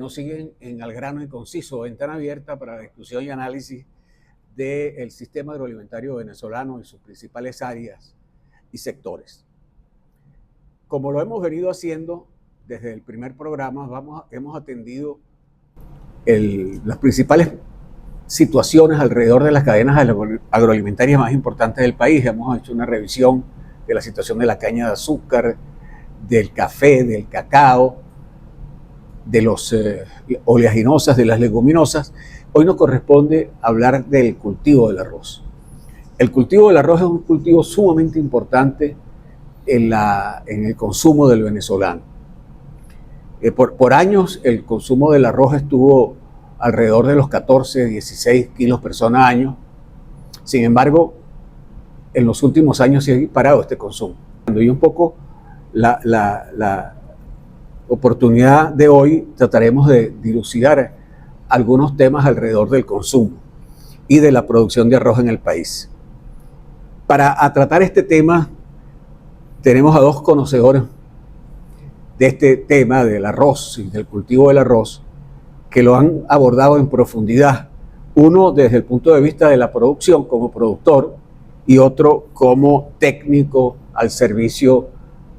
nos siguen en Al Grano y Conciso, ventana abierta para la discusión y análisis del sistema agroalimentario venezolano y sus principales áreas y sectores. Como lo hemos venido haciendo desde el primer programa, hemos atendido las principales situaciones alrededor de las cadenas agroalimentarias más importantes del país. Hemos hecho una revisión de la situación de la caña de azúcar, del café, del cacao, de los oleaginosas, de las leguminosas. Hoy nos corresponde hablar del cultivo del arroz. El cultivo del arroz es un cultivo sumamente importante en el consumo del venezolano. Por años el consumo del arroz estuvo alrededor de los 14, 16 kilos persona año. Sin embargo, en los últimos años se ha disparado este consumo. Y un poco la oportunidad de hoy trataremos de dilucidar algunos temas alrededor del consumo y de la producción de arroz en el país. Para tratar este tema tenemos a dos conocedores de este tema del arroz y del cultivo del arroz que lo han abordado en profundidad. Uno desde el punto de vista de la producción como productor y otro como técnico al servicio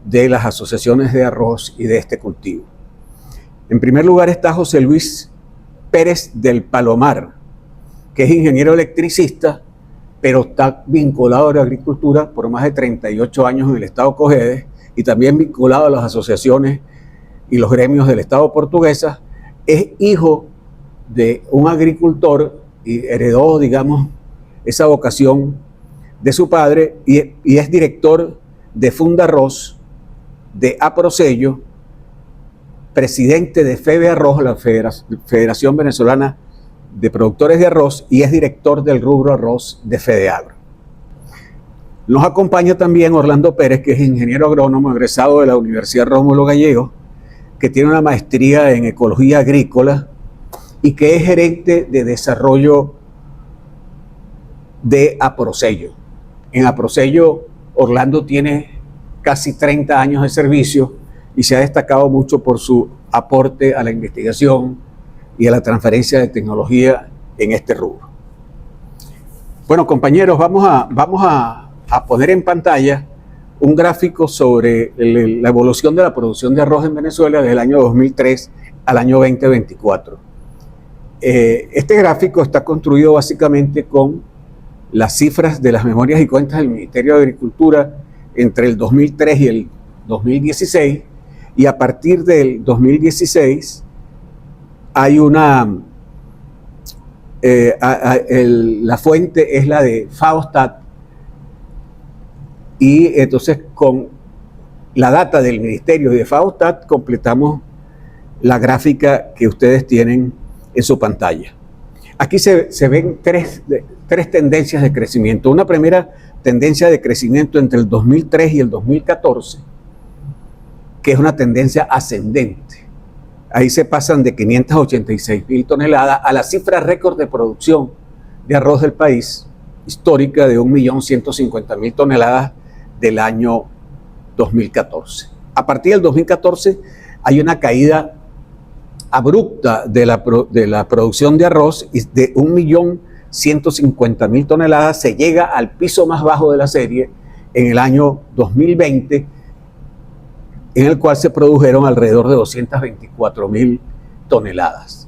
de las asociaciones de arroz y de este cultivo. En primer lugar está José Luis Pérez del Palomar, que es ingeniero electricista, pero está vinculado a la agricultura por más de 38 años en el estado Cojedes y también vinculado a las asociaciones y los gremios del estado portuguesa. Es hijo de un agricultor y heredó, digamos, esa vocación de su padre y es director de Fundarroz, de Aprosello, presidente de FEBEARROZ, la Federación Venezolana de Productores de Arroz, y es director del rubro arroz de FEDEAGRO. Nos acompaña también Orlando Pérez, que es ingeniero agrónomo egresado de la Universidad Rómulo Gallegos, que tiene una maestría en ecología agrícola y que es gerente de desarrollo de Aprosello. En Aprosello, Orlando tiene casi 30 años de servicio y se ha destacado mucho por su aporte a la investigación y a la transferencia de tecnología en este rubro. Bueno, compañeros, vamos a poner en pantalla un gráfico sobre la evolución de la producción de arroz en Venezuela desde el año 2003 al año 2024. Este gráfico está construido básicamente con las cifras de las memorias y cuentas del Ministerio de Agricultura entre el 2003 y el 2016, y a partir del 2016 hay la fuente es la de FAOSTAT, y entonces con la data del Ministerio y de FAOSTAT completamos la gráfica que ustedes tienen en su pantalla. Aquí se ven tres tendencias de crecimiento. Una primera tendencia de crecimiento entre el 2003 y el 2014, que es una tendencia ascendente. Ahí se pasan de 586.000 toneladas a la cifra récord de producción de arroz del país, histórica de 1.150.000 toneladas del año 2014. A partir del 2014 hay una caída abrupta de la producción de arroz, y de 1.150.000 toneladas se llega al piso más bajo de la serie en el año 2020, en el cual se produjeron alrededor de 224.000 toneladas.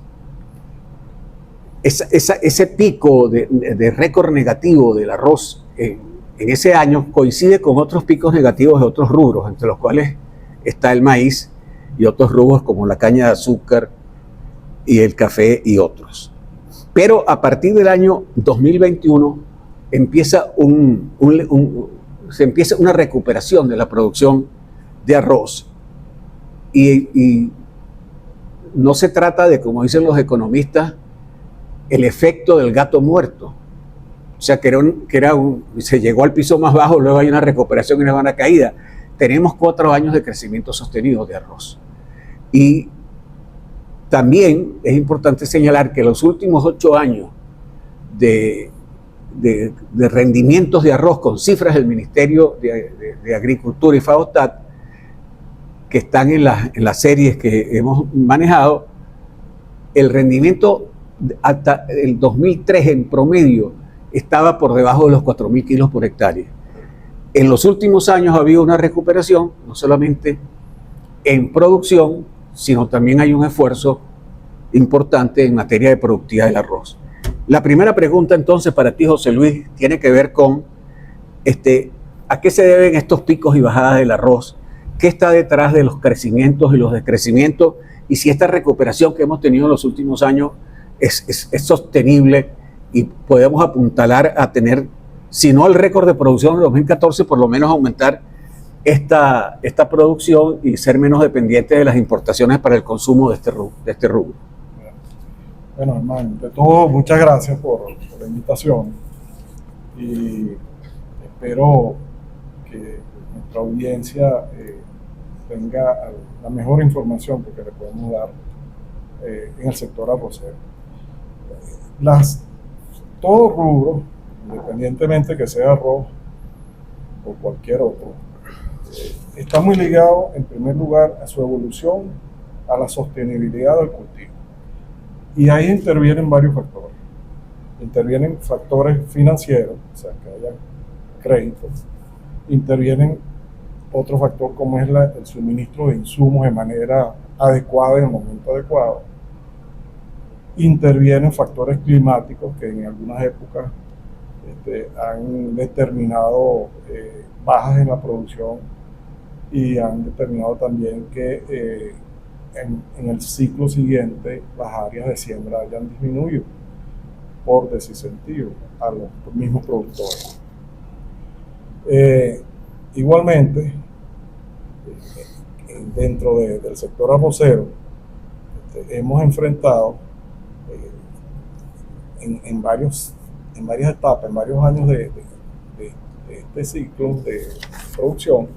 Ese pico de récord negativo del arroz en ese año coincide con otros picos negativos de otros rubros, entre los cuales está el maíz y otros rubros como la caña de azúcar y el café y otros. Pero a partir del año 2021 empieza una recuperación de la producción de arroz y no se trata de, como dicen los economistas, el efecto del gato muerto. O sea, se llegó al piso más bajo, luego hay una recuperación y una caída. Tenemos 4 años de crecimiento sostenido de arroz. Y también es importante señalar que los últimos 8 años de rendimientos de arroz con cifras del Ministerio de Agricultura y FAOSTAT, que están en las series que hemos manejado, el rendimiento hasta el 2003 en promedio estaba por debajo de los 4.000 kilos por hectárea. En los últimos años ha habido una recuperación, no solamente en producción, sino también hay un esfuerzo importante en materia de productividad del arroz. La primera pregunta entonces para ti, José Luis, tiene que ver con ¿a qué se deben estos picos y bajadas del arroz? ¿Qué está detrás de los crecimientos y los decrecimientos? Y si esta recuperación que hemos tenido en los últimos años es sostenible y podemos apuntalar a tener, si no el récord de producción de 2014, por lo menos aumentar esta producción y ser menos dependiente de las importaciones para el consumo de este rubro. Bueno, hermano, de todo, muchas gracias por la invitación y espero que nuestra audiencia tenga la mejor información que le podemos dar en el sector arrocero. Todo rubro, independientemente que sea arroz o cualquier otro, está muy ligado en primer lugar a su evolución, a la sostenibilidad del cultivo. Y ahí intervienen varios factores. Intervienen factores financieros, o sea, que haya créditos. Intervienen otro factor como es el suministro de insumos de manera adecuada en el momento adecuado. Intervienen factores climáticos que en algunas épocas han determinado bajas en la producción y han determinado también que en el ciclo siguiente las áreas de siembra hayan disminuido por desincentivo a los mismos productores. Igualmente, dentro del sector arrocero, hemos enfrentado en varias etapas, en varios años de este ciclo de producción,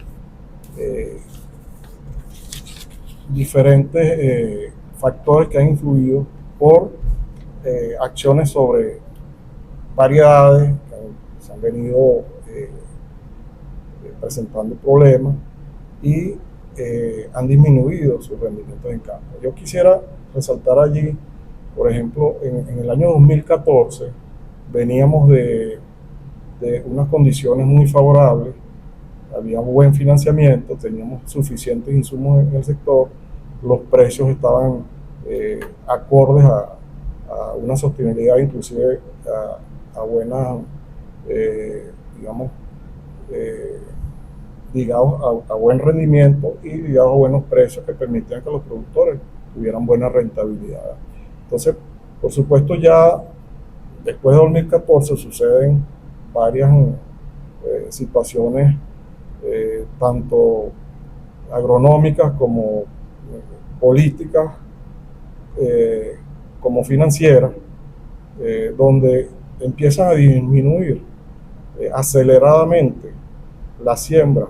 diferentes factores que han influido por acciones sobre variedades que se han venido presentando problemas y han disminuido sus rendimientos en campo. Yo quisiera resaltar allí, por ejemplo, en el año 2014 veníamos de unas condiciones muy favorables, había un buen financiamiento, teníamos suficientes insumos en el sector, los precios estaban acordes a una sostenibilidad, inclusive a buenas, ligados a buen rendimiento y ligados a buenos precios que permitían que los productores tuvieran buena rentabilidad. Entonces, por supuesto, ya después de 2014 suceden varias situaciones, tanto agronómicas como políticas, como financieras, donde empiezan a disminuir aceleradamente la siembra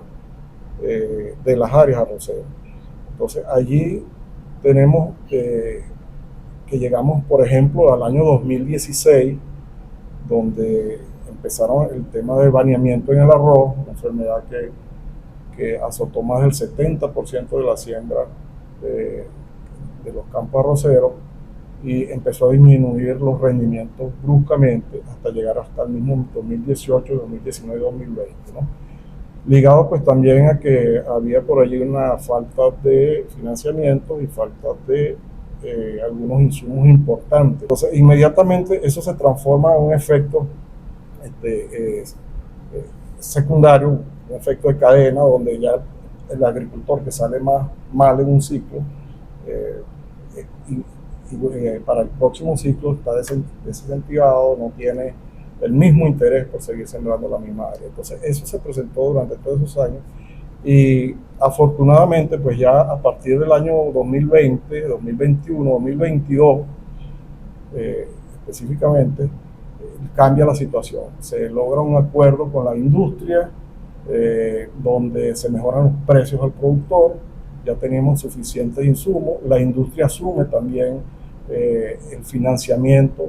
de las áreas arroceras. Entonces allí tenemos que llegamos, por ejemplo, al año 2016, donde empezaron el tema de baneamiento en el arroz, una enfermedad que azotó más del 70% de la siembra de los campos arroceros y empezó a disminuir los rendimientos bruscamente hasta llegar hasta el mismo 2018, 2019 y 2020, ¿no? Ligado pues también a que había por allí una falta de financiamiento y falta de algunos insumos importantes. Entonces inmediatamente eso se transforma en un efecto secundario, un efecto de cadena, donde ya el agricultor que sale más mal en un ciclo, para el próximo ciclo está desincentivado, no tiene el mismo interés por seguir sembrando la misma área. Entonces eso se presentó durante todos esos años y afortunadamente pues ya a partir del año 2020, 2021, 2022 específicamente, cambia la situación. Se logra un acuerdo con la industria donde se mejoran los precios al productor, ya tenemos suficientes insumos, la industria asume también el financiamiento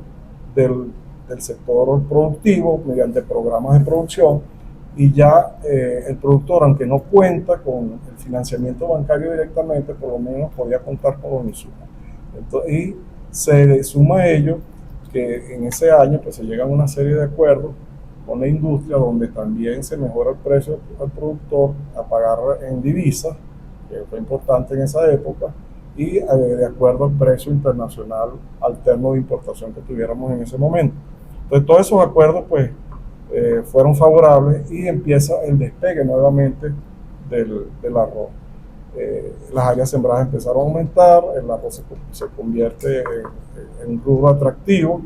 del sector productivo mediante programas de producción y ya el productor, aunque no cuenta con el financiamiento bancario directamente, por lo menos podía contar con los insumos. Entonces, y Se suma a ello que en ese año pues, se llegan a una serie de acuerdos con la industria donde también se mejora el precio al productor a pagar en divisas, que fue importante en esa época, y de acuerdo al precio internacional alterno de importación que tuviéramos en ese momento. Entonces todos esos acuerdos pues fueron favorables y empieza el despegue nuevamente del arroz. Las áreas sembradas empezaron a aumentar, el arroz se convierte en un rubro atractivo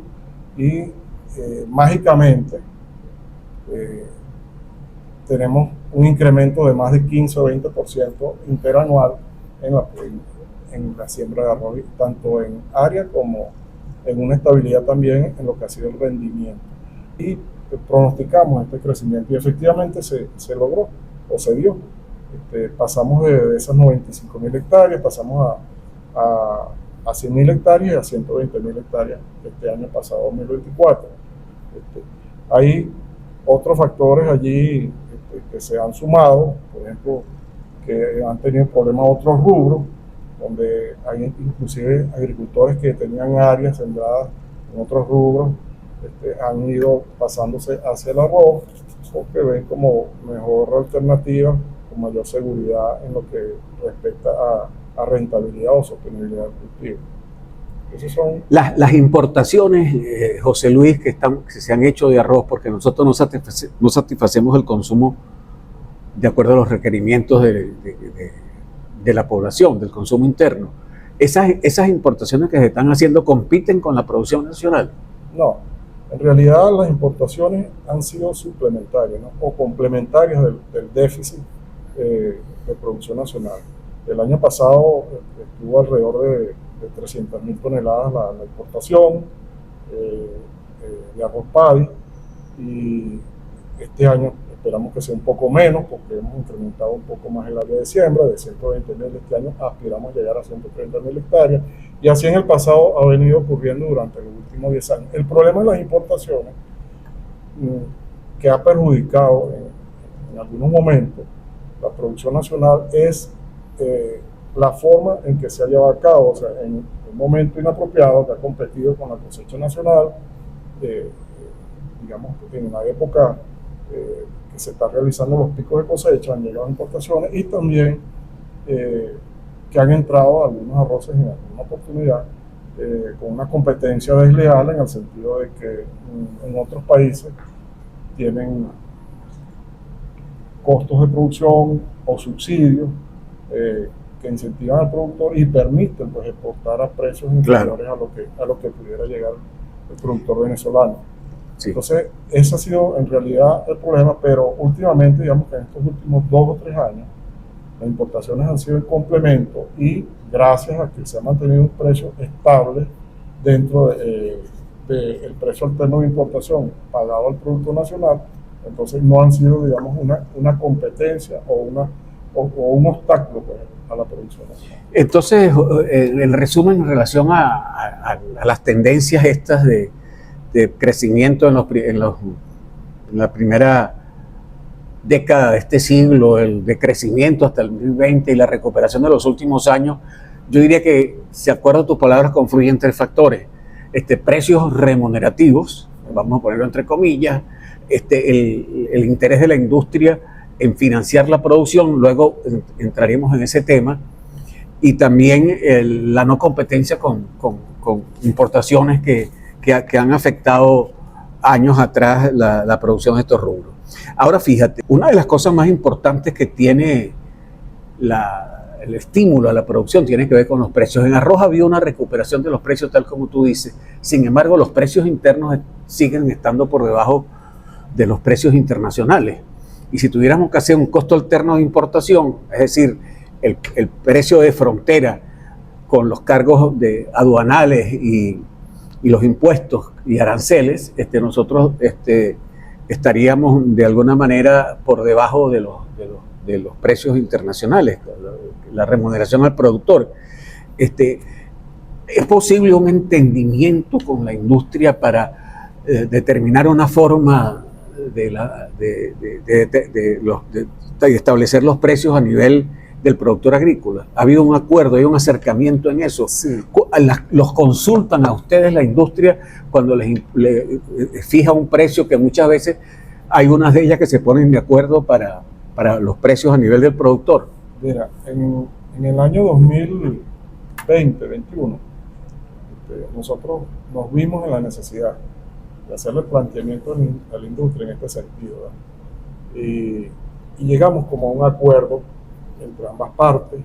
y mágicamente tenemos un incremento de más de 15 o 20% interanual en la siembra de arroz, tanto en área como en una estabilidad también en lo que ha sido el rendimiento. Y pronosticamos este crecimiento y efectivamente se logró o se dio. Pasamos de esas 95.000 hectáreas, pasamos a 100.000 hectáreas y a 120.000 hectáreas este año pasado, 2024. Hay otros factores allí que se han sumado, por ejemplo, que han tenido problemas otros rubros, donde hay inclusive agricultores que tenían áreas sembradas en otros rubros, han ido pasándose hacia el arroz, porque ven como mejor alternativa, con mayor seguridad en lo que respecta a rentabilidad o sostenibilidad del cultivo. Esos son las importaciones, José Luis, que se han hecho de arroz, porque nosotros no satisfacemos el consumo de acuerdo a los requerimientos de la población, del consumo interno. Esas importaciones que se están haciendo compiten con la producción nacional. No, en realidad las importaciones han sido suplementarias, ¿no? O complementarias del déficit de producción nacional. El año pasado estuvo alrededor de 300.000 toneladas la importación de arroz paddy, y este año esperamos que sea un poco menos porque hemos incrementado un poco más el área de siembra, de 120.000 este año aspiramos a llegar a 130.000 hectáreas, y así en el pasado ha venido ocurriendo durante los últimos 10 años. El problema de las importaciones que ha perjudicado en algunos momentos la producción nacional es la forma en que se ha llevado a cabo, o sea, en un momento inapropiado que ha competido con la cosecha nacional, digamos, en la época que se está realizando los picos de cosecha, han llegado importaciones y también que han entrado algunos arroces en alguna oportunidad con una competencia desleal, en el sentido de que en otros países tienen costos de producción o subsidios que incentivan al productor y permiten pues exportar a precios inferiores a lo que pudiera llegar el productor venezolano. Sí. Entonces, ese ha sido en realidad el problema, pero últimamente, digamos que en estos últimos 2 o 3 años, las importaciones han sido el complemento, y gracias a que se ha mantenido un precio estable dentro del precio alterno de importación pagado al producto nacional, entonces no han sido, digamos, una competencia o un obstáculo pues, a la producción nacional. Entonces, en resumen, en relación a las tendencias estas de crecimiento en la primera década de este siglo, el decrecimiento hasta el 2020 y la recuperación de los últimos años, yo diría que, si acuerdo tus palabras, confluyen 3 factores. Precios remunerativos, vamos a ponerlo entre comillas, el interés de la industria en financiar la producción, luego entraríamos en ese tema, y también la no competencia con importaciones que han afectado años atrás la producción de estos rubros. Ahora fíjate, una de las cosas más importantes que tiene el estímulo a la producción tiene que ver con los precios. En arroz había una recuperación de los precios, tal como tú dices. Sin embargo, los precios internos siguen estando por debajo de los precios internacionales. Y si tuviéramos que hacer un costo alterno de importación, es decir, el precio de frontera con los cargos aduanales y los impuestos y aranceles, nosotros estaríamos de alguna manera por debajo de los precios internacionales, la remuneración al productor. ¿Es posible un entendimiento con la industria para determinar una forma de establecer los precios a nivel del productor agrícola. ¿Ha habido un acuerdo, hay un acercamiento en eso? Sí. ¿Los consultan a ustedes la industria cuando les fija un precio que muchas veces hay unas de ellas que se ponen de acuerdo para los precios a nivel del productor? Mira, en el año 2020-21, nosotros nos vimos en la necesidad de hacerle planteamiento a la industria en este sentido, ¿verdad? Y llegamos como a un acuerdo entre ambas partes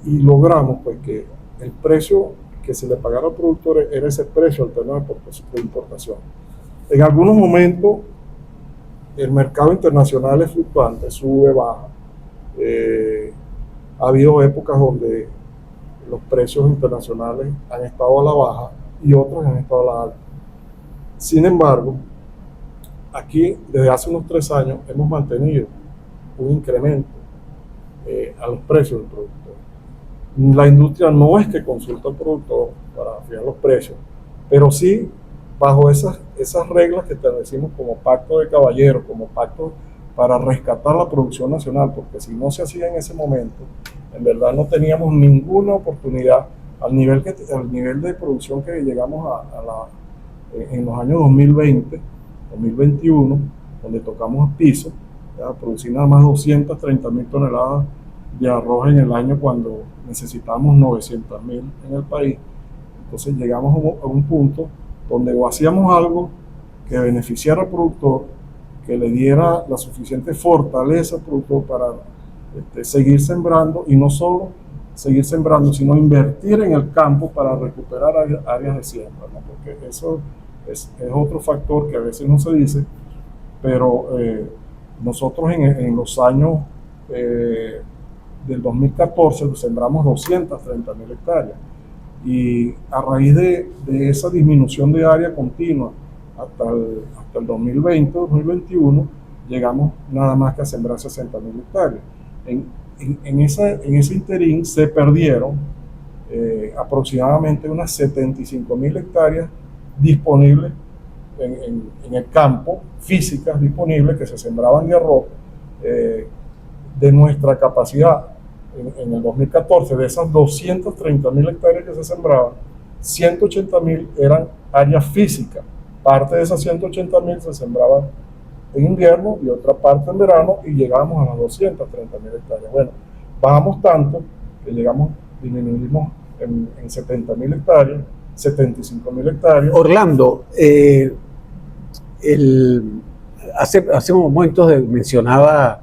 y logramos pues que el precio que se le pagara al productor era ese precio alterno de importación. En algunos momentos el mercado internacional es fluctuante, sube, baja. Ha habido épocas donde los precios internacionales han estado a la baja y otros han estado a la alta. Sin embargo, aquí desde hace unos 3 años hemos mantenido un incremento a los precios del productor. La industria no es que consulta al productor para fijar los precios, pero sí bajo esas reglas que establecimos como pacto de caballeros, como pacto para rescatar la producción nacional, porque si no se hacía en ese momento, en verdad no teníamos ninguna oportunidad al nivel de producción que llegamos en los años 2020, 2021, donde tocamos piso, producir nada más 230.000 toneladas de arroz en el año cuando necesitábamos 900.000 en el país. Entonces llegamos a un punto donde o hacíamos algo que beneficiara al productor, que le diera la suficiente fortaleza al productor para seguir sembrando, y no solo seguir sembrando, sino invertir en el campo para recuperar áreas de siembra, ¿no? Porque eso es otro factor que a veces no se dice, pero nosotros en los años del 2014 sembramos 230.000 hectáreas, y a raíz de esa disminución de área continua hasta el 2020-2021 llegamos nada más que a sembrar 60.000 hectáreas. En ese interín se perdieron aproximadamente unas 75.000 hectáreas disponibles en el campo, físicas disponibles que se sembraban de arroz. De nuestra capacidad en el 2014, de esas 230.000 hectáreas que se sembraban, 180.000 eran áreas físicas. Parte de esas 180.000 se sembraban en invierno y otra parte en verano, y llegamos a las 230.000 hectáreas. Bueno, bajamos tanto que disminuimos en 70.000 hectáreas, 75.000 hectáreas. Orlando, hace unos momentos mencionaba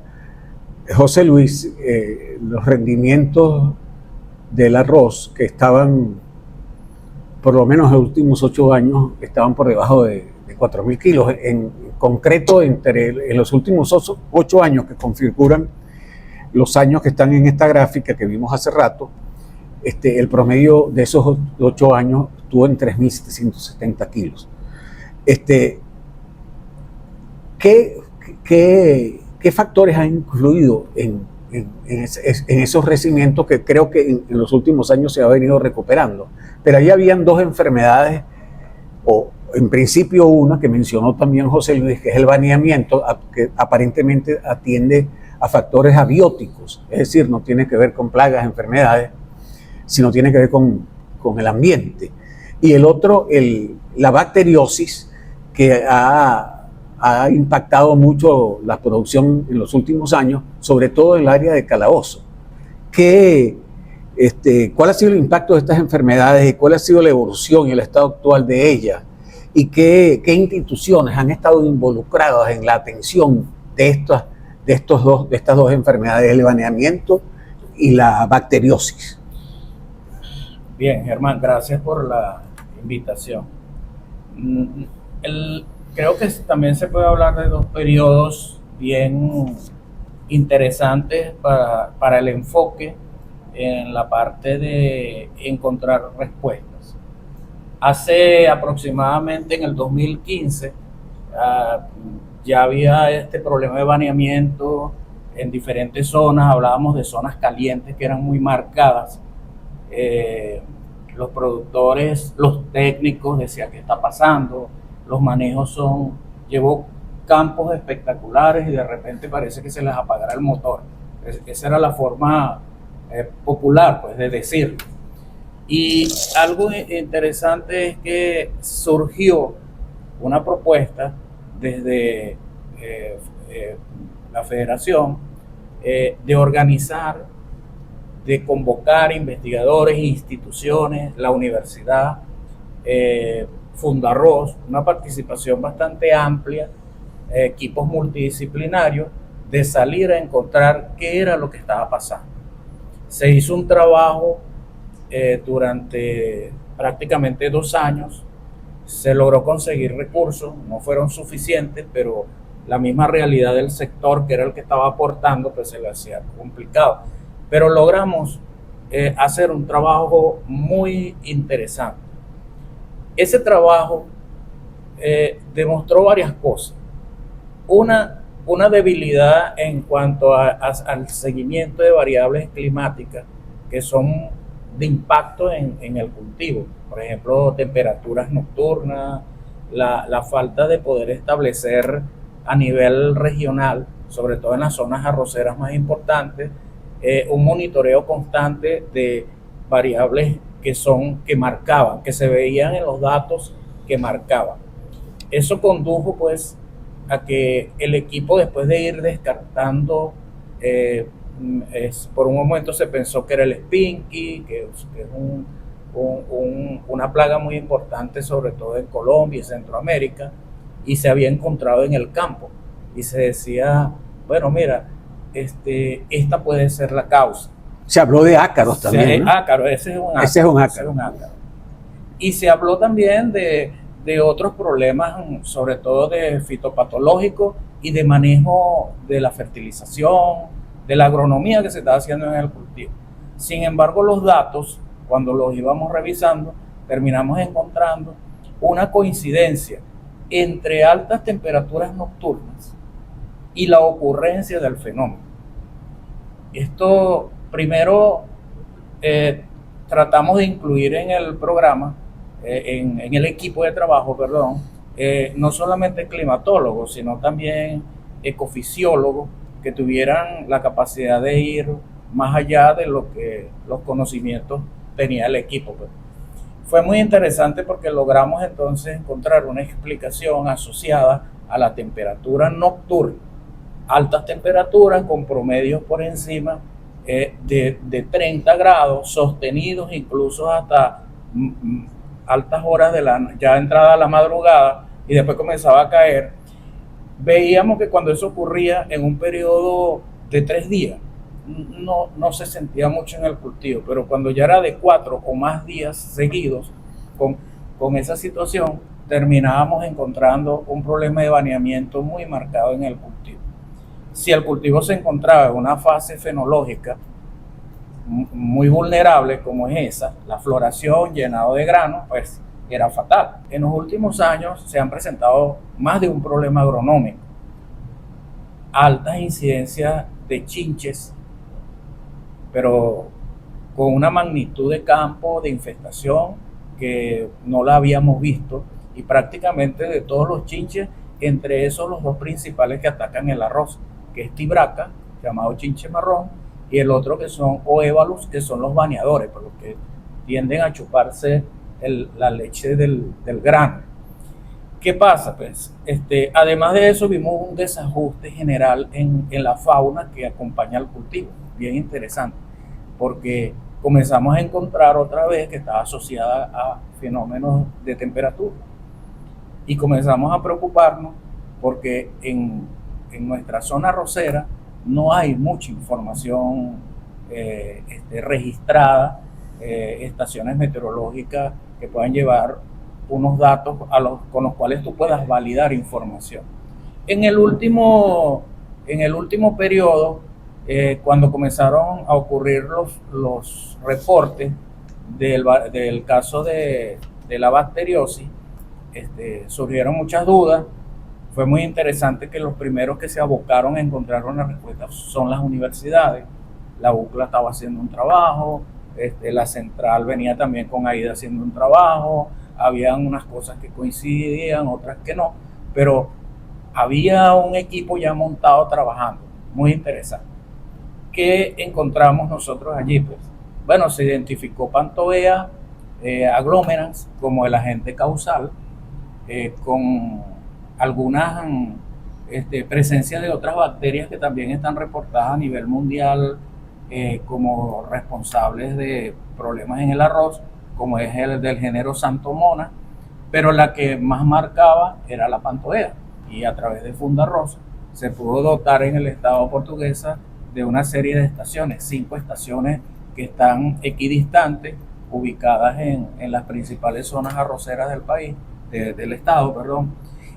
José Luis los rendimientos del arroz que estaban, por lo menos en los últimos 8 años, estaban por debajo de 4.000 kilos. En concreto, en los últimos 8 años que configuran los años que están en esta gráfica que vimos hace rato, el promedio de esos 8 años estuvo en 3.770 kilos. ¿Qué factores han influido en esos crecimientos que creo que en los últimos años se ha venido recuperando? Pero ahí habían 2 enfermedades, o en principio una que mencionó también José Luis, que es el baneamiento, que aparentemente atiende a factores abióticos, es decir, no tiene que ver con plagas, enfermedades, sino tiene que ver con el ambiente. Y el otro, la bacteriosis, que ha impactado mucho la producción en los últimos años, sobre todo en el área de Calabozo. ¿Cuál ha sido el impacto de estas enfermedades y cuál ha sido la evolución y el estado actual de ellas? ¿Y qué instituciones han estado involucradas en la atención de estas 2 enfermedades, el baneamiento y la bacteriosis? Bien, Germán, gracias por la invitación. Creo que también se puede hablar de 2 periodos bien interesantes para el enfoque en la parte de encontrar respuestas. Hace aproximadamente en el 2015 ya había este problema de baneamiento en diferentes zonas. Hablábamos de zonas calientes que eran muy marcadas. Los productores, los técnicos decían qué está pasando, los manejos llevó campos espectaculares y de repente parece que se les apagará el motor. Esa era la forma popular, pues, de decirlo. Y algo interesante es que surgió una propuesta desde la federación de organizar, de convocar investigadores, instituciones, la universidad, Fundarroz, una participación bastante amplia, equipos multidisciplinarios, de salir a encontrar qué era lo que estaba pasando. Se hizo un trabajo durante prácticamente 2 años, se logró conseguir recursos, no fueron suficientes, pero la misma realidad del sector, que era el que estaba aportando, pues se le hacía complicado. Pero logramos hacer un trabajo muy interesante. Ese trabajo demostró varias cosas. Una debilidad en cuanto al seguimiento de variables climáticas que son de impacto en el cultivo. Por ejemplo, temperaturas nocturnas, la falta de poder establecer a nivel regional, sobre todo en las zonas arroceras más importantes, un monitoreo constante de variables que marcaban, que se veían en los datos que marcaban. Eso condujo pues a que el equipo, después de ir descartando, por un momento se pensó que era el Spinky, que es una plaga muy importante, sobre todo en Colombia y Centroamérica, y se había encontrado en el campo. Y se decía, bueno, mira, esta puede ser la causa. Se habló de ácaros también, ¿no? Ácaro, ese es un ácaro. Ese es un ácaro. Y se habló también de otros problemas, sobre todo de fitopatológicos y de manejo de la fertilización, de la agronomía que se estaba haciendo en el cultivo. Sin embargo, los datos, cuando los íbamos revisando, terminamos encontrando una coincidencia entre altas temperaturas nocturnas y la ocurrencia del fenómeno. Esto primero tratamos de incluir en el programa, en el equipo de trabajo, perdón, no solamente climatólogos, sino también ecofisiólogos que tuvieran la capacidad de ir más allá de lo que los conocimientos tenía el equipo. Pues. Fue muy interesante porque logramos entonces encontrar una explicación asociada a la temperatura nocturna, altas temperaturas con promedios por encima de 30 grados, sostenidos incluso hasta altas horas ya entrada la madrugada, y después comenzaba a caer. Veíamos que cuando eso ocurría en un periodo de 3 días, no se sentía mucho en el cultivo, pero cuando ya era de 4 o más días seguidos con esa situación, terminábamos encontrando un problema de baneamiento muy marcado en el cultivo. Si el cultivo se encontraba en una fase fenológica muy vulnerable como es esa, la floración llenado de grano, pues era fatal. En los últimos años se han presentado más de un problema agronómico. Altas incidencias de chinches, pero con una magnitud de campo de infestación que no la habíamos visto, y prácticamente de todos los chinches, entre esos los 2 principales que atacan el arroz, que es tibraca, llamado chinche marrón, y el otro que son oévalos, que son los bañadores, por lo que tienden a chuparse la leche del grano. ¿Qué pasa? Pues, además de eso, vimos un desajuste general en la fauna que acompaña al cultivo, bien interesante, porque comenzamos a encontrar otra vez que estaba asociada a fenómenos de temperatura, y comenzamos a preocuparnos porque en nuestra zona arrocera no hay mucha información registrada, estaciones meteorológicas que puedan llevar unos datos con los cuales tú puedas validar información. En el último periodo, cuando comenzaron a ocurrir los reportes del caso de la bacteriosis, surgieron muchas dudas. Fue muy interesante que los primeros que se abocaron a encontrar una respuesta son las universidades. La UCLA estaba haciendo un trabajo, la central venía también con AIDA haciendo un trabajo, habían unas cosas que coincidían, otras que no, pero había un equipo ya montado trabajando, muy interesante. ¿qué encontramos nosotros allí? Pues, bueno, se identificó Pantovea aglomerans como el agente causal, con algunas presencia de otras bacterias que también están reportadas a nivel mundial como responsables de problemas en el arroz, como es el del género Xanthomonas, pero la que más marcaba era la Pantovea, y a través de Fundarroz se pudo dotar en el estado portuguesa de una serie de estaciones, 5 estaciones que están equidistantes, ubicadas en las principales zonas arroceras del país, del estado, perdón.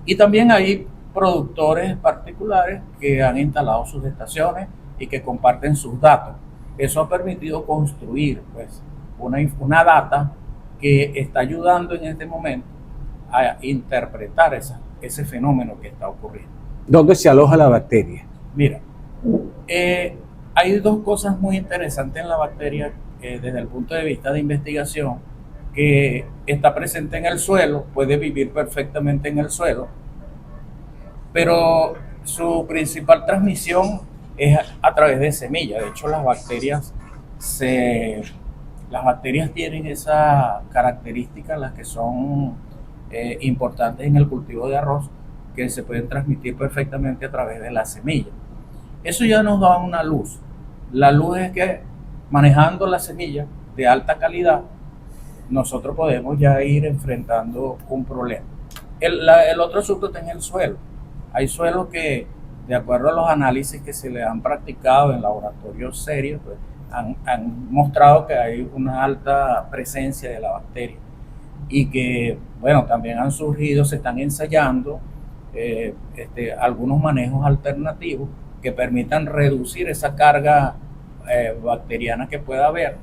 Y también hay productores particulares que han instalado sus estaciones y que comparten sus datos. Eso ha permitido construir, pues, una data que está ayudando en este momento a interpretar ese fenómeno que está ocurriendo. ¿Dónde se aloja la bacteria? Mira, hay dos cosas muy interesantes en la bacteria desde el punto de vista de investigación, que está presente en el suelo, puede vivir perfectamente en el suelo, pero su principal transmisión es a través de semillas. De hecho, las bacterias tienen esa característica, las que son importantes en el cultivo de arroz, que se pueden transmitir perfectamente a través de la semilla. Eso ya nos da una luz. La luz es que manejando la semilla de alta calidad, nosotros podemos ya ir enfrentando un problema. El otro asunto está en el suelo. Hay suelos que, de acuerdo a los análisis que se le han practicado en laboratorios serios, pues, han mostrado que hay una alta presencia de la bacteria, y que, bueno, también han surgido, se están ensayando algunos manejos alternativos que permitan reducir esa carga bacteriana que pueda haber.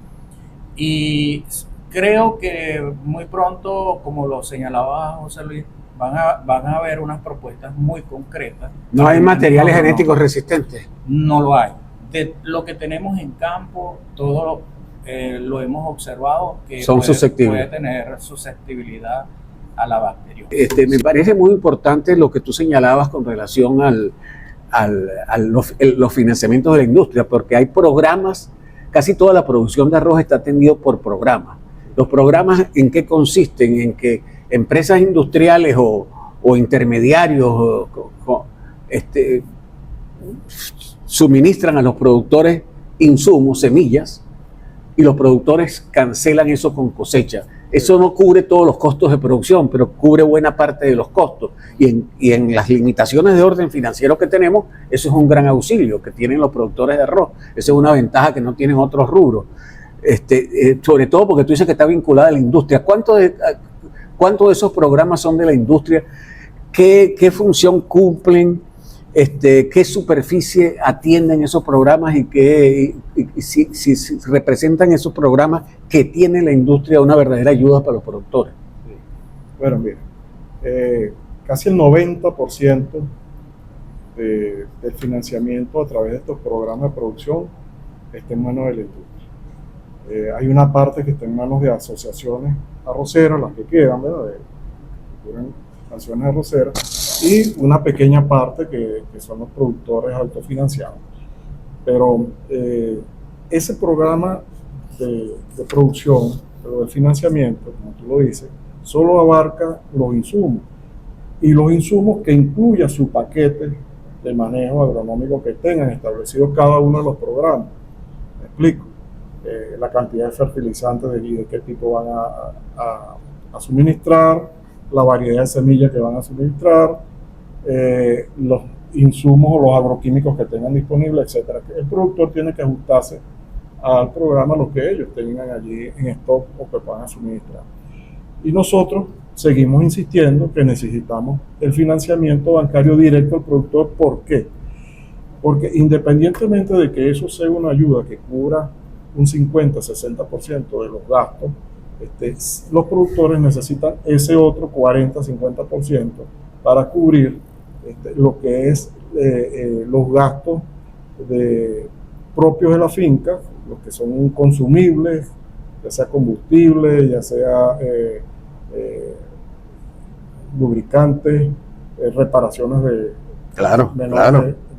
Y creo que muy pronto, como lo señalaba José Luis, van a haber unas propuestas muy concretas. ¿No hay materiales genéticos resistentes? No lo hay. De lo que tenemos en campo, todo lo hemos observado que son susceptibles. Puede tener susceptibilidad a la bacteria. Me parece muy importante lo que tú señalabas con relación a los financiamientos de la industria, porque hay programas, casi toda la producción de arroz está atendido por programas. ¿Los programas en qué consisten? En que empresas industriales o intermediarios suministran a los productores insumos, semillas, y los productores cancelan eso con cosecha. Eso no cubre todos los costos de producción, pero cubre buena parte de los costos. Y en las limitaciones de orden financiero que tenemos, eso es un gran auxilio que tienen los productores de arroz. Esa es una ventaja que no tienen otros rubros. Sobre todo porque tú dices que está vinculada a la industria. ¿Cuánto de esos programas son de la industria? ¿Qué función cumplen? ¿Qué superficie atienden esos programas y si representan esos programas que tiene la industria una verdadera ayuda para los productores? Sí. Bueno, mira, casi el 90% del financiamiento a través de estos programas de producción está en manos de la industria. Hay una parte que está en manos de asociaciones arroceras, las que quedan, ¿verdad? De asociaciones arroceras, y una pequeña parte que son los productores autofinanciados. Pero ese programa de producción, pero de financiamiento, como tú lo dices, solo abarca los insumos, y los insumos que incluya su paquete de manejo agronómico que tengan establecidos cada uno de los programas. ¿Me explico? La cantidad de fertilizantes y de qué tipo van a suministrar, la variedad de semillas que van a suministrar, los insumos o los agroquímicos que tengan disponibles, etc. El productor tiene que ajustarse al programa lo que ellos tengan allí en stock o que puedan suministrar. Y nosotros seguimos insistiendo que necesitamos el financiamiento bancario directo al productor. ¿Por qué? Porque independientemente de que eso sea una ayuda que cubra un 50-60% de los gastos, los productores necesitan ese otro 40-50% para cubrir lo que es los gastos propios de la finca, los que son consumibles, ya sea combustible, ya sea lubricantes, reparaciones de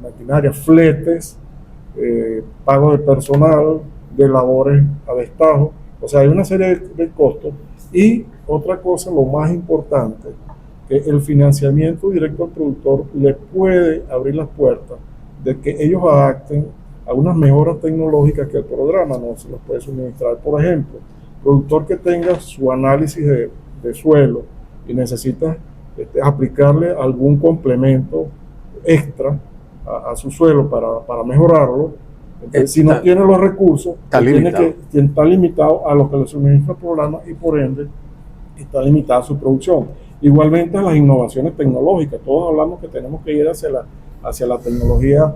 maquinaria, fletes, pago de personal, de labores a destajo. O sea, hay una serie de costos. Y otra cosa, lo más importante, que el financiamiento directo al productor le puede abrir las puertas de que ellos adapten a unas mejoras tecnológicas que el programa no se los puede suministrar. Por ejemplo, productor que tenga su análisis de suelo y necesita aplicarle algún complemento extra a su suelo para mejorarlo. Entonces, si no tiene los recursos, está limitado a lo que le suministra el programa y por ende está limitada su producción. Igualmente a las innovaciones tecnológicas, todos hablamos que tenemos que ir hacia la tecnología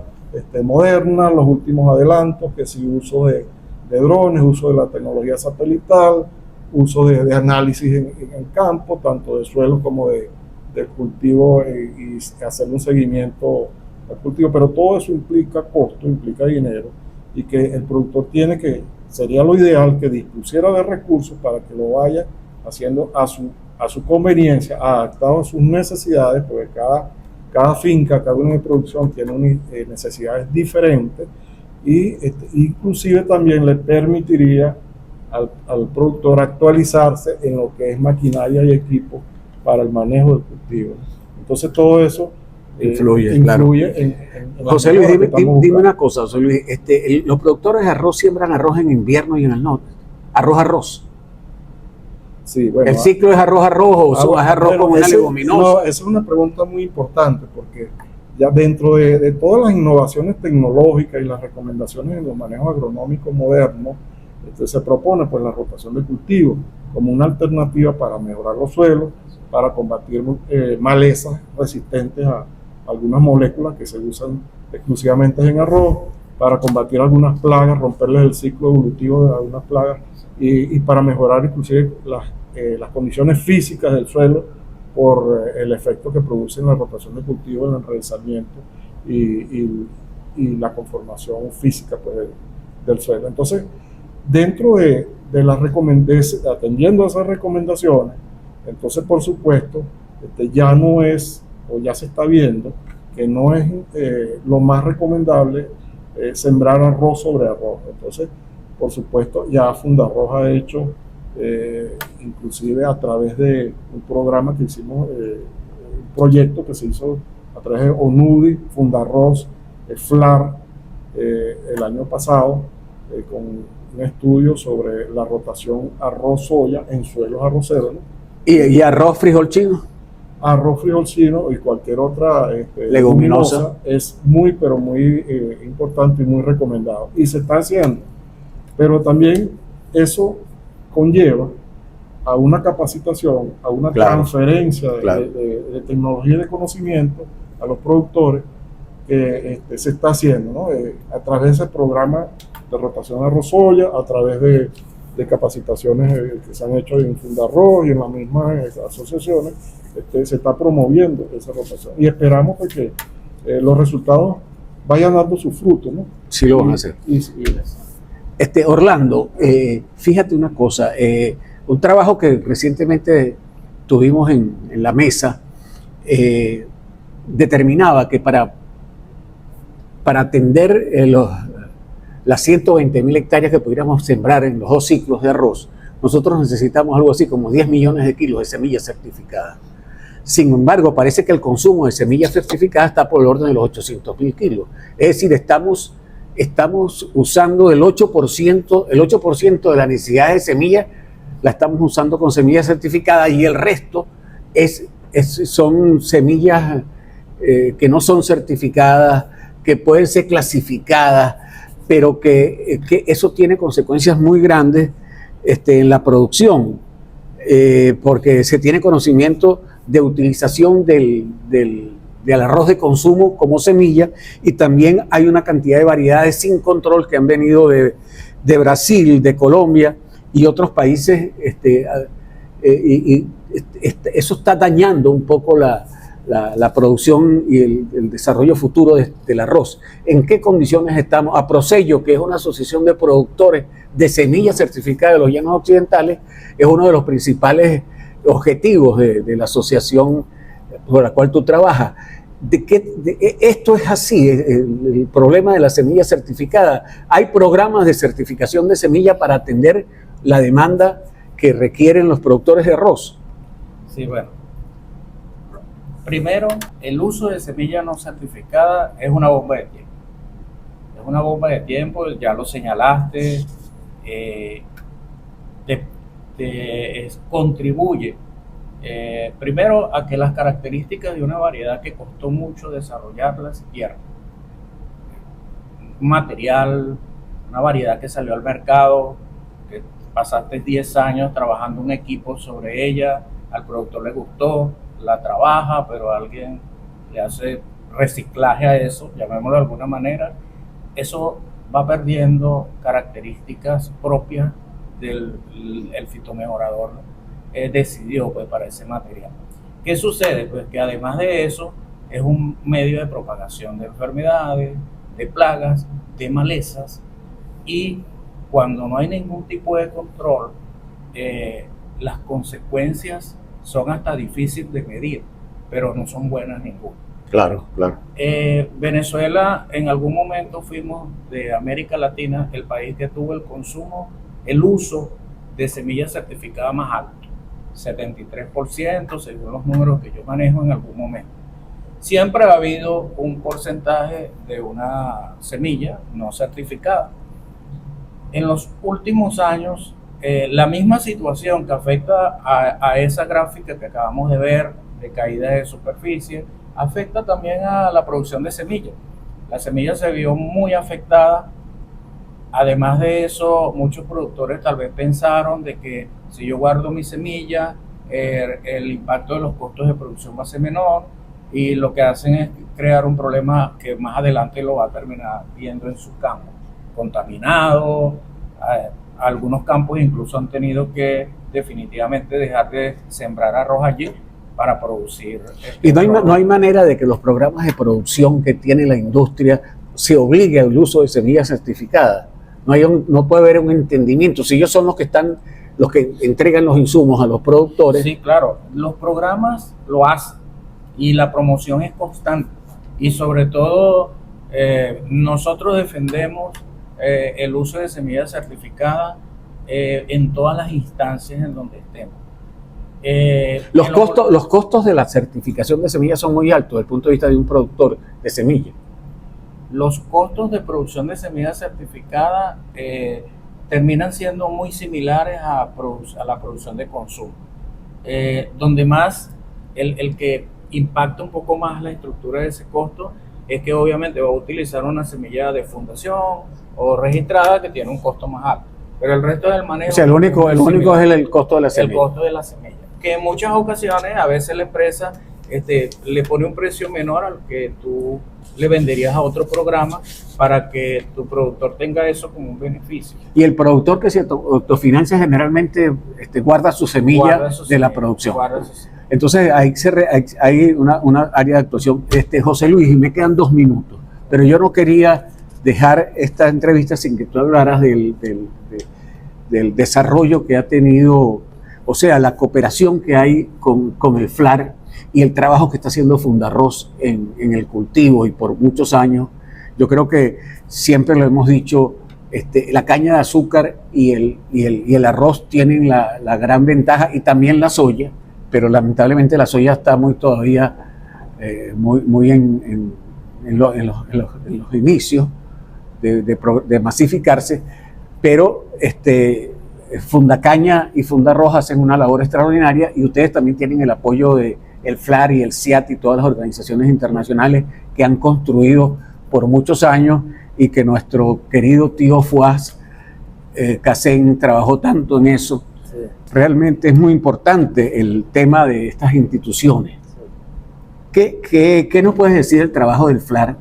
moderna, los últimos adelantos, que si uso de drones, uso de la tecnología satelital, uso de análisis en el campo, tanto de suelo como de cultivo y hacer un seguimiento al cultivo, pero todo eso implica costo, implica dinero y que el productor sería lo ideal que dispusiera de recursos para que lo vaya haciendo a su conveniencia, adaptado a sus necesidades, porque cada finca, cada unidad de producción tiene necesidades diferentes y inclusive también le permitiría al productor actualizarse en lo que es maquinaria y equipo para el manejo del cultivo. Entonces todo eso influye claro. en José Luis, dime una cosa, José Luis, los productores de arroz siembran arroz en invierno y en el norte, arroz. Sí, bueno, ¿el ciclo es arroz o es arroz como una leguminosa? No, esa es una pregunta muy importante porque ya dentro de todas las innovaciones tecnológicas y las recomendaciones en los manejos agronómicos modernos, se propone pues la rotación de cultivo como una alternativa para mejorar los suelos, para combatir malezas resistentes a algunas moléculas que se usan exclusivamente en arroz, para combatir algunas plagas, romperles el ciclo evolutivo de algunas plagas y para mejorar inclusive las condiciones físicas del suelo por el efecto que produce la rotación de cultivo, el enraizamiento y la conformación física pues, del suelo. Entonces, dentro de las recomendaciones, atendiendo a esas recomendaciones, entonces por supuesto ya no es, o ya se está viendo, que no es lo más recomendable sembrar arroz sobre arroz. Entonces, por supuesto, ya Fundarroz ha hecho, inclusive a través de un programa que hicimos, un proyecto que se hizo a través de ONUDI, Fundarroz, FLAR, el año pasado, con un estudio sobre la rotación arroz-soya en suelos arroceros, ¿no? ¿Y arroz frijol chino? Arroz frijol chino y cualquier otra leguminosa es muy, pero muy importante y muy recomendado. Y se está haciendo. Pero también eso conlleva a una capacitación, a una transferencia de tecnología y de conocimiento a los productores que se está haciendo, ¿no? A través de ese programa de rotación arroz-soya, a través de capacitaciones que se han hecho en Fundarroz y en las mismas asociaciones, se está promoviendo esa rotación. Y esperamos pues, que los resultados vayan dando sus frutos, ¿no? Sí lo van a hacer. Orlando, fíjate una cosa, un trabajo que recientemente tuvimos en la mesa determinaba que para atender las 120.000 hectáreas que pudiéramos sembrar en los 2 ciclos de arroz, nosotros necesitamos algo así como 10 millones de kilos de semillas certificadas. Sin embargo, parece que el consumo de semillas certificadas está por el orden de los 800.000 kilos. Es decir, estamos usando el 8% de la necesidad de semillas, la estamos usando con semillas certificadas y el resto son semillas que no son certificadas, que pueden ser clasificadas, pero que eso tiene consecuencias muy grandes en la producción, porque se tiene conocimiento de utilización del arroz de consumo como semilla y también hay una cantidad de variedades sin control que han venido de Brasil, de Colombia y otros países, y eso está dañando un poco la producción y el desarrollo futuro del arroz. ¿En qué condiciones estamos? APROCELLO, que es una asociación de productores de semillas certificadas de los llanos occidentales, es uno de los principales objetivos de la asociación por la cual tú trabajas. esto es así, el problema de la semilla certificada. Hay programas de certificación de semilla para atender la demanda que requieren los productores de arroz. Sí, bueno. Primero, el uso de semilla no certificada es una bomba de tiempo. Es una bomba de tiempo, ya lo señalaste, contribuye primero a que las características de una variedad que costó mucho desarrollarlas se pierdan. Un material, una variedad que salió al mercado, que pasaste 10 años trabajando un equipo sobre ella, al productor le gustó, la trabaja, pero alguien le hace reciclaje a eso, llamémoslo de alguna manera, eso va perdiendo características propias del fitomejorador decidió pues para ese material. ¿Qué sucede? Pues que además de eso es un medio de propagación de enfermedades, de plagas, de malezas, y cuando no hay ningún tipo de control, las consecuencias son hasta difíciles de medir, pero no son buenas ninguna. Claro, claro. Venezuela, en algún momento fuimos de América Latina el país que tuvo el consumo, el uso de semillas certificadas más alto, 73% según los números que yo manejo en algún momento. Siempre ha habido un porcentaje de una semilla no certificada. En los últimos años, la misma situación que afecta a esa gráfica que acabamos de ver, de caída de superficie, afecta también a la producción de semillas. La semilla se vio muy afectada. Además de eso, muchos productores tal vez pensaron de que si yo guardo mi semilla, el impacto de los costos de producción va a ser menor, y lo que hacen es crear un problema que más adelante lo va a terminar viendo en su campo, contaminado. Algunos campos incluso han tenido que definitivamente dejar de sembrar arroz allí para producir. Y no hay manera de que los programas de producción que tiene la industria se obligue al uso de semillas certificadas. No puede haber un entendimiento. Si ellos son los que entregan los insumos a los productores. Sí, claro. Los programas lo hacen y la promoción es constante. Y sobre todo, nosotros defendemos el uso de semillas certificadas en todas las instancias en donde estemos. Los costos de la certificación de semillas son muy altos desde el punto de vista de un productor de semilla. Los costos de producción de semillas certificadas terminan siendo muy similares a la producción de consumo. Donde más el que impacta un poco más la estructura de ese costo es que obviamente va a utilizar una semilla de fundación o registrada que tiene un costo más alto. Pero el resto del manejo... O sea, el único es el costo de la semilla. El costo de la semilla. Que en muchas ocasiones, a veces la empresa le pone un precio menor al que tú le venderías a otro programa para que tu productor tenga eso como un beneficio. Y el productor que se autofinancia generalmente guarda su semilla de la producción. Entonces hay una área de actuación. José Luis, y me quedan 2 minutos, pero yo no quería dejar esta entrevista sin que tú hablaras del desarrollo que ha tenido, o sea, la cooperación que hay con el FLAR y el trabajo que está haciendo Fundarroz en el cultivo, y por muchos años. Yo creo que siempre lo hemos dicho, la caña de azúcar y el arroz tienen la gran ventaja, y también la soya, pero lamentablemente la soya está todavía muy en los inicios de masificarse, pero Fundacaña y Fundarroz hacen una labor extraordinaria, y ustedes también tienen el apoyo de el FLAR y el CIAT y todas las organizaciones internacionales que han construido por muchos años, y que nuestro querido tío Fuaz Casén trabajó tanto en eso. Sí. Realmente es muy importante el tema de estas instituciones. Sí. ¿Qué nos puedes decir del trabajo del FLAR,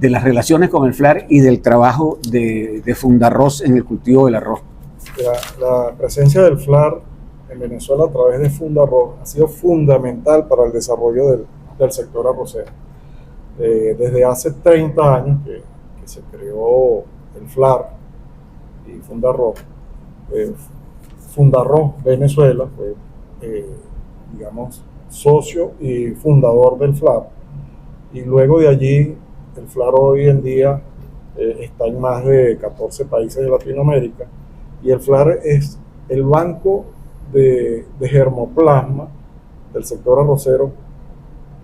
de las relaciones con el FLAR y del trabajo de Fundarroz en el cultivo del arroz? La presencia del FLAR en Venezuela a través de Fundarroz ha sido fundamental para el desarrollo del sector arrocero. Desde hace 30 años que se creó el FLAR y Fundarroz. Fundarroz Venezuela fue, digamos, socio y fundador del FLAR. y luego de allí el FLAR hoy en día está en más de 14 países de Latinoamérica, y el FLAR es el banco de germoplasma del sector arrocero,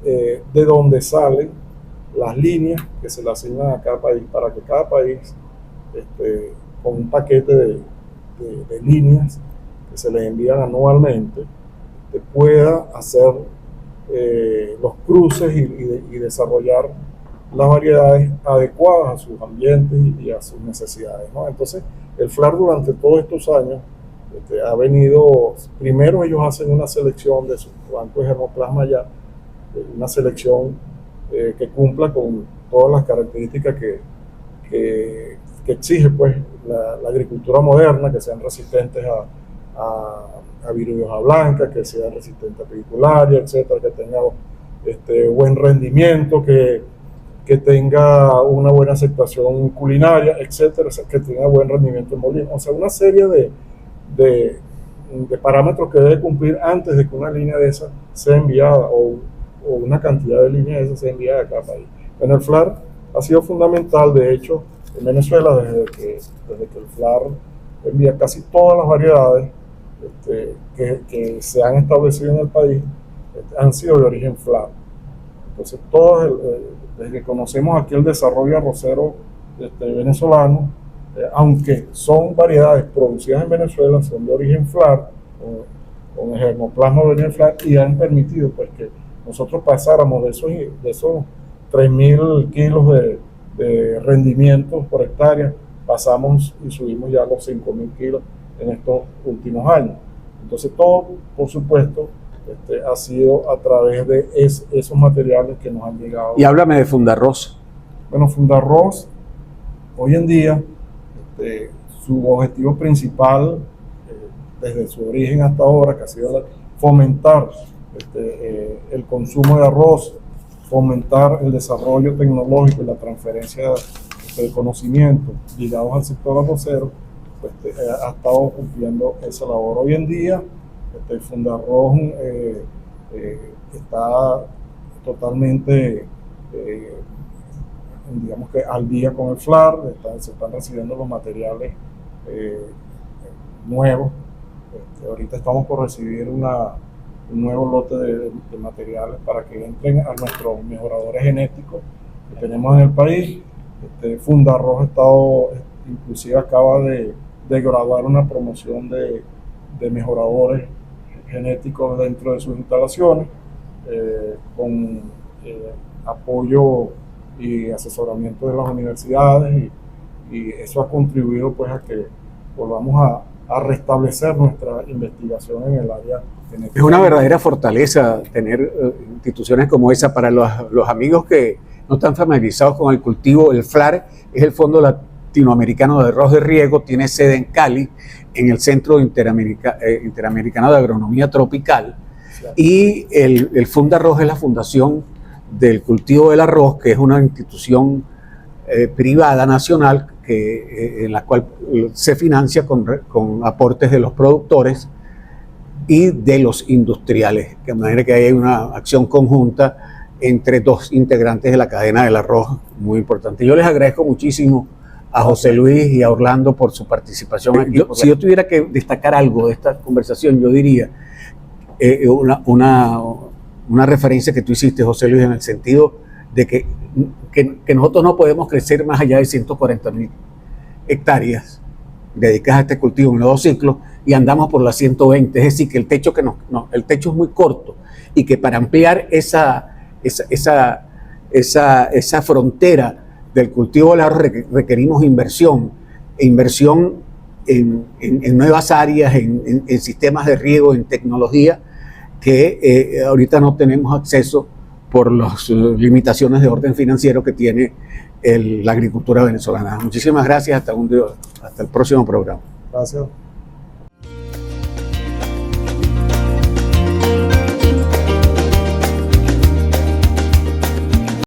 de donde salen las líneas que se le asignan a cada país, para que cada país, con un paquete de líneas que se les envían anualmente, pueda hacer los cruces y desarrollar las variedades adecuadas a sus ambientes y a sus necesidades, ¿no? Entonces, el FLAR durante todos estos años ha venido, primero ellos hacen una selección de su banco de germoplasma ya, una selección que cumpla con todas las características que exige pues la agricultura moderna, que sean resistentes a virus de hoja blanca, que sean resistentes a pedicularia, etcétera, que tenga buen rendimiento, que tenga una buena aceptación culinaria, etcétera, o sea, que tenga buen rendimiento en molino. O sea, una serie de parámetros que debe cumplir antes de que una línea de esas sea enviada, o una cantidad de líneas de esas sea enviada a cada país. En el FLAR ha sido fundamental, de hecho, en Venezuela, desde que el FLAR envía casi todas las variedades que se han establecido en el país, han sido de origen FLAR. Entonces, desde que conocemos aquí el desarrollo arrocero venezolano, aunque son variedades producidas en Venezuela, son de origen FLAR, con el germoplasma de origen FLAR, y han permitido pues que nosotros pasáramos de esos 3.000 kilos de rendimiento por hectárea, pasamos y subimos ya a los 5.000 kilos en estos últimos años. Entonces todo, por supuesto, ha sido a través de esos materiales que nos han llegado. Y háblame de Fundarroz. Bueno, Fundarroz, hoy en día, su objetivo principal, desde su origen hasta ahora, que ha sido fomentar el consumo de arroz, fomentar el desarrollo tecnológico y la transferencia de conocimiento ligados al sector arrocero, ha estado cumpliendo esa labor. Hoy en día, Fundarroz está totalmente, digamos que al día con el FLAR, se están recibiendo los materiales nuevos. Ahorita estamos por recibir un nuevo lote de materiales para que entren a nuestros mejoradores genéticos que tenemos en el país. Fundarroz ha estado, inclusive acaba de graduar una promoción de mejoradores genéticos dentro de sus instalaciones, con apoyo y asesoramiento de las universidades, y eso ha contribuido pues a que volvamos a restablecer nuestra investigación en el área genética. Es una verdadera fortaleza tener instituciones como esa. Para los amigos que no están familiarizados con el cultivo, el FLAR es el Fondo Latinoamericano de Arroz de Riego, tiene sede en Cali, en el Centro Interamericano de Agronomía Tropical, y el Fundarroz es la fundación del cultivo del arroz, que es una institución privada nacional en la cual se financia con aportes de los productores y de los industriales, de manera que hay una acción conjunta entre dos integrantes de la cadena del arroz muy importante. Yo les agradezco muchísimo a José Luis y a Orlando por su participación aquí. Si yo tuviera que destacar algo de esta conversación, yo diría una referencia que tú hiciste, José Luis, en el sentido de que nosotros no podemos crecer más allá de 140.000 hectáreas dedicadas a este cultivo en los 2 ciclos, y andamos por las 120, es decir, que el techo el techo es muy corto, y que para ampliar esa frontera del cultivo del arroz requerimos inversión en nuevas áreas, en sistemas de riego, en tecnología, que ahorita no tenemos acceso por las limitaciones de orden financiero que tiene la agricultura venezolana. Muchísimas gracias, hasta el próximo programa. Gracias.